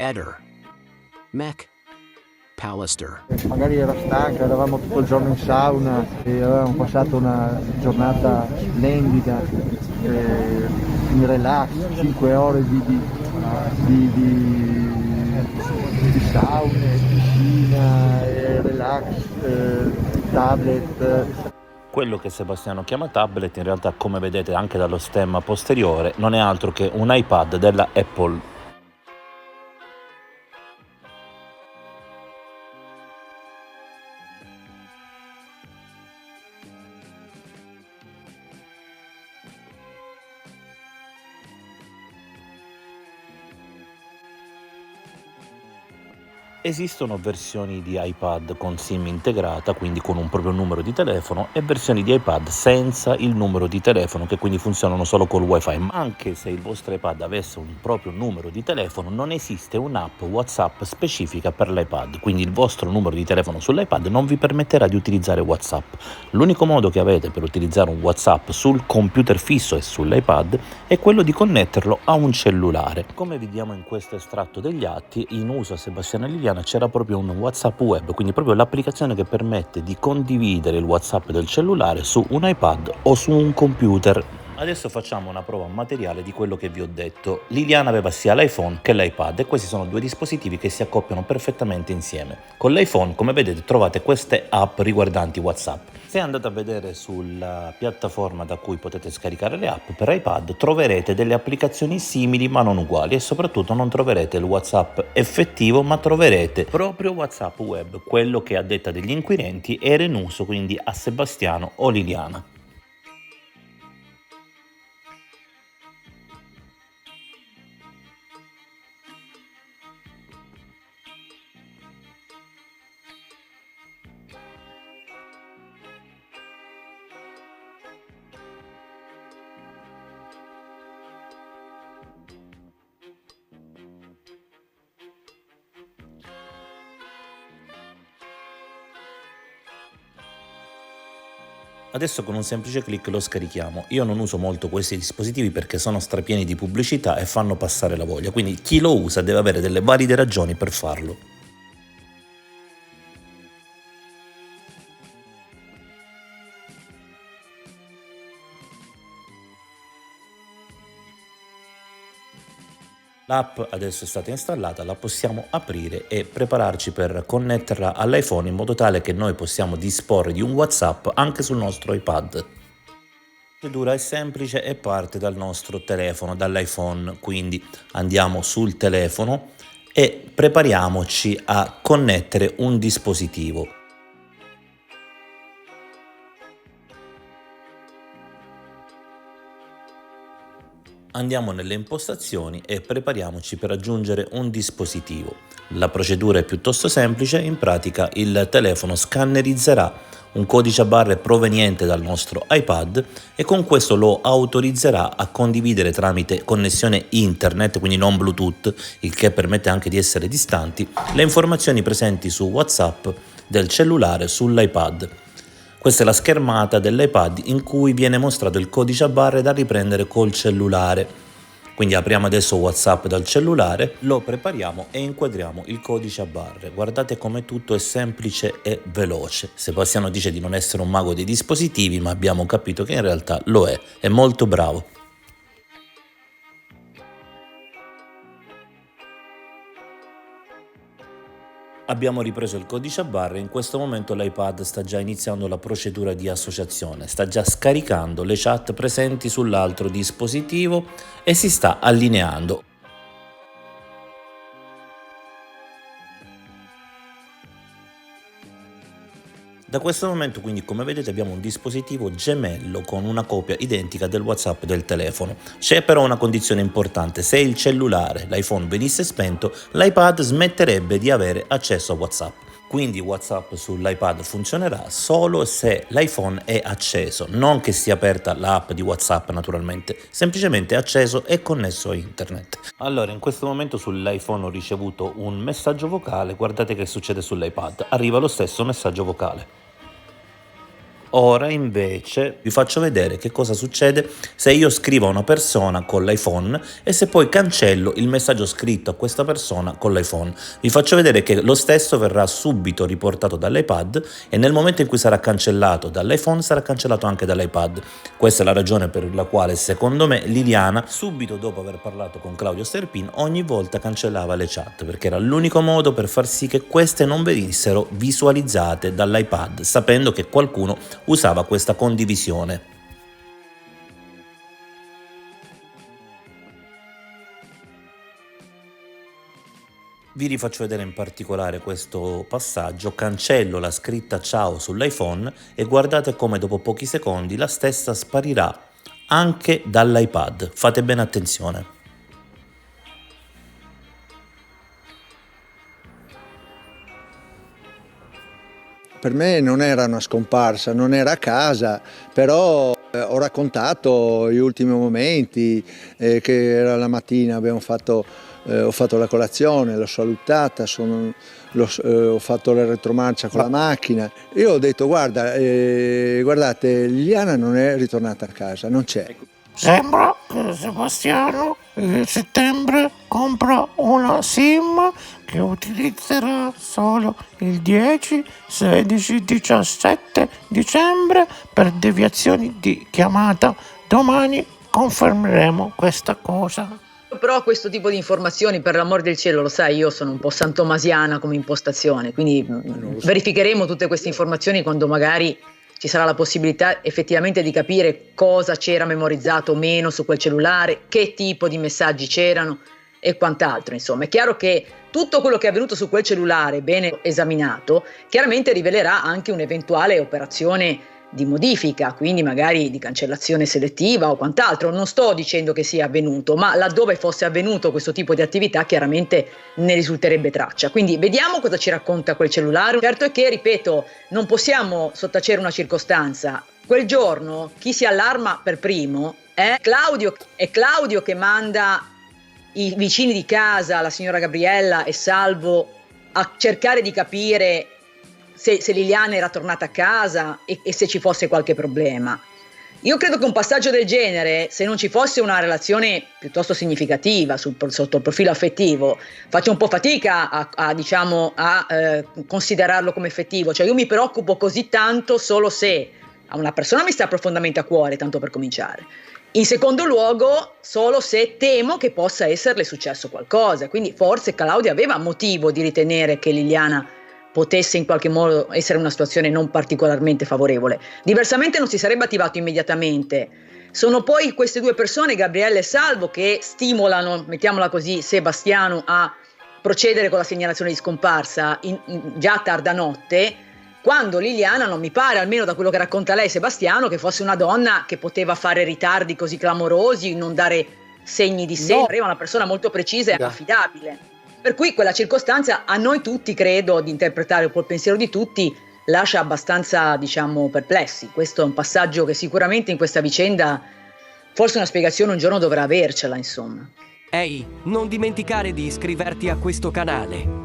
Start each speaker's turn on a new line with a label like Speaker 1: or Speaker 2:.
Speaker 1: Eder, Mech, Pallister.
Speaker 2: Magari era stanca, eravamo tutto il giorno in sauna e avevamo passato una giornata splendida, in relax, 5 ore di saune, piscina, relax, tablet.
Speaker 3: Quello che Sebastiano chiama tablet, in realtà, come vedete anche dallo stemma posteriore, non è altro che un iPad della Apple. Esistono versioni di iPad con SIM integrata, quindi con un proprio numero di telefono, e versioni di iPad senza il numero di telefono, che quindi funzionano solo col wifi. Ma anche se il vostro iPad avesse un proprio numero di telefono, non esiste un'app WhatsApp specifica per l'iPad, quindi il vostro numero di telefono sull'iPad non vi permetterà di utilizzare WhatsApp. L'unico modo che avete per utilizzare un WhatsApp sul computer fisso e sull'iPad è quello di connetterlo a un cellulare. Come vediamo in questo estratto degli atti, in uso a Sebastiano e Liliana c'era proprio un WhatsApp web, quindi proprio l'applicazione che permette di condividere il WhatsApp del cellulare su un iPad o su un computer. Adesso facciamo una prova materiale di quello che vi ho detto. Liliana aveva sia l'iPhone che l'iPad e questi sono due dispositivi che si accoppiano perfettamente insieme. Con l'iPhone, come vedete, trovate queste app riguardanti WhatsApp. Se andate a vedere sulla piattaforma da cui potete scaricare le app per iPad, troverete delle applicazioni simili ma non uguali, e soprattutto non troverete il WhatsApp effettivo, ma troverete proprio WhatsApp web, quello che a detta degli inquirenti era in uso quindi a Sebastiano o Liliana. Adesso con un semplice clic lo scarichiamo. Io non uso molto questi dispositivi perché sono strapieni di pubblicità e fanno passare la voglia, quindi chi lo usa deve avere delle valide ragioni per farlo. L'app adesso è stata installata, la possiamo aprire e prepararci per connetterla all'iPhone in modo tale che noi possiamo disporre di un WhatsApp anche sul nostro iPad. La procedura è semplice e parte dal nostro telefono, dall'iPhone, quindi andiamo sul telefono e prepariamoci a connettere un dispositivo. Andiamo nelle impostazioni e prepariamoci per aggiungere un dispositivo. La procedura è piuttosto semplice, in pratica il telefono scannerizzerà un codice a barre proveniente dal nostro iPad e con questo lo autorizzerà a condividere tramite connessione internet, quindi non Bluetooth, il che permette anche di essere distanti, le informazioni presenti su WhatsApp del cellulare sull'iPad. Questa è la schermata dell'iPad in cui viene mostrato il codice a barre da riprendere col cellulare. Quindi apriamo adesso WhatsApp dal cellulare, lo prepariamo e inquadriamo il codice a barre. Guardate come tutto è semplice e veloce. Sebastiano dice di non essere un mago dei dispositivi, ma abbiamo capito che in realtà lo è molto bravo. Abbiamo ripreso il codice a barre e in questo momento l'iPad sta già iniziando la procedura di associazione, sta già scaricando le chat presenti sull'altro dispositivo e si sta allineando. Da questo momento quindi, come vedete, abbiamo un dispositivo gemello con una copia identica del WhatsApp del telefono. C'è però una condizione importante: se il cellulare, l'iPhone, venisse spento, l'iPad smetterebbe di avere accesso a WhatsApp. Quindi WhatsApp sull'iPad funzionerà solo se l'iPhone è acceso, non che sia aperta l'app di WhatsApp naturalmente, semplicemente acceso e connesso a internet. Allora, in questo momento sull'iPhone ho ricevuto un messaggio vocale, guardate che succede sull'iPad, arriva lo stesso messaggio vocale. Ora invece vi faccio vedere che cosa succede se io scrivo a una persona con l'iPhone e se poi cancello il messaggio scritto a questa persona con l'iPhone. Vi faccio vedere che lo stesso verrà subito riportato dall'iPad e nel momento in cui sarà cancellato dall'iPhone sarà cancellato anche dall'iPad. Questa è la ragione per la quale secondo me Liliana, subito dopo aver parlato con Claudio Sterpin, ogni volta cancellava le chat, perché era l'unico modo per far sì che queste non venissero visualizzate dall'iPad, sapendo che qualcuno usava questa condivisione. Vi rifaccio vedere in particolare questo passaggio, cancello la scritta ciao sull'iPhone e guardate come dopo pochi secondi la stessa sparirà anche dall'iPad. Fate bene attenzione.
Speaker 2: Per me non era una scomparsa, non era a casa, però ho raccontato gli ultimi momenti, che era la mattina, ho fatto la colazione, l'ho salutata, ho fatto la retromarcia con la macchina. Io ho detto guardate, Liliana non è ritornata a casa, non c'è.
Speaker 4: Sembra che Sebastiano a settembre compra una SIM che utilizzerà solo il 10, 16, 17 dicembre per deviazioni di chiamata. Domani confermeremo questa cosa.
Speaker 5: Però questo tipo di informazioni, per l'amor del cielo, lo sai, io sono un po' santomasiana come impostazione, quindi verificheremo tutte queste informazioni quando magari ci sarà la possibilità effettivamente di capire cosa c'era memorizzato o meno su quel cellulare, che tipo di messaggi c'erano e quant'altro. Insomma, è chiaro che tutto quello che è avvenuto su quel cellulare, bene esaminato, chiaramente rivelerà anche un'eventuale operazione di modifica, quindi magari di cancellazione selettiva o quant'altro. Non sto dicendo che sia avvenuto, ma laddove fosse avvenuto questo tipo di attività chiaramente ne risulterebbe traccia. Quindi vediamo cosa ci racconta quel cellulare. Certo è che, ripeto, non possiamo sottacere una circostanza. Quel giorno chi si allarma per primo è Claudio che manda i vicini di casa, la signora Gabriella e Salvo, a cercare di capire se Liliana era tornata a casa e se ci fosse qualche problema. Io credo che un passaggio del genere, se non ci fosse una relazione piuttosto significativa sotto il profilo affettivo, faccio un po' fatica a considerarlo come effettivo. Cioè io mi preoccupo così tanto solo se a una persona mi sta profondamente a cuore, tanto per cominciare. In secondo luogo, solo se temo che possa esserle successo qualcosa. Quindi forse Claudia aveva motivo di ritenere che Liliana potesse in qualche modo essere una situazione non particolarmente favorevole. Diversamente non si sarebbe attivato immediatamente. Sono poi queste due persone, Gabriella e Salvo, che stimolano, mettiamola così, Sebastiano a procedere con la segnalazione di scomparsa già a tarda notte, quando Liliana non mi pare, almeno da quello che racconta lei Sebastiano, che fosse una donna che poteva fare ritardi così clamorosi, non dare segni di sé, era una persona molto precisa e affidabile. Per cui quella circostanza a noi tutti, credo, di interpretare un po' il pensiero di tutti, lascia abbastanza, perplessi. Questo è un passaggio che sicuramente in questa vicenda, forse una spiegazione un giorno dovrà avercela, insomma.
Speaker 6: Ehi, non dimenticare di iscriverti a questo canale.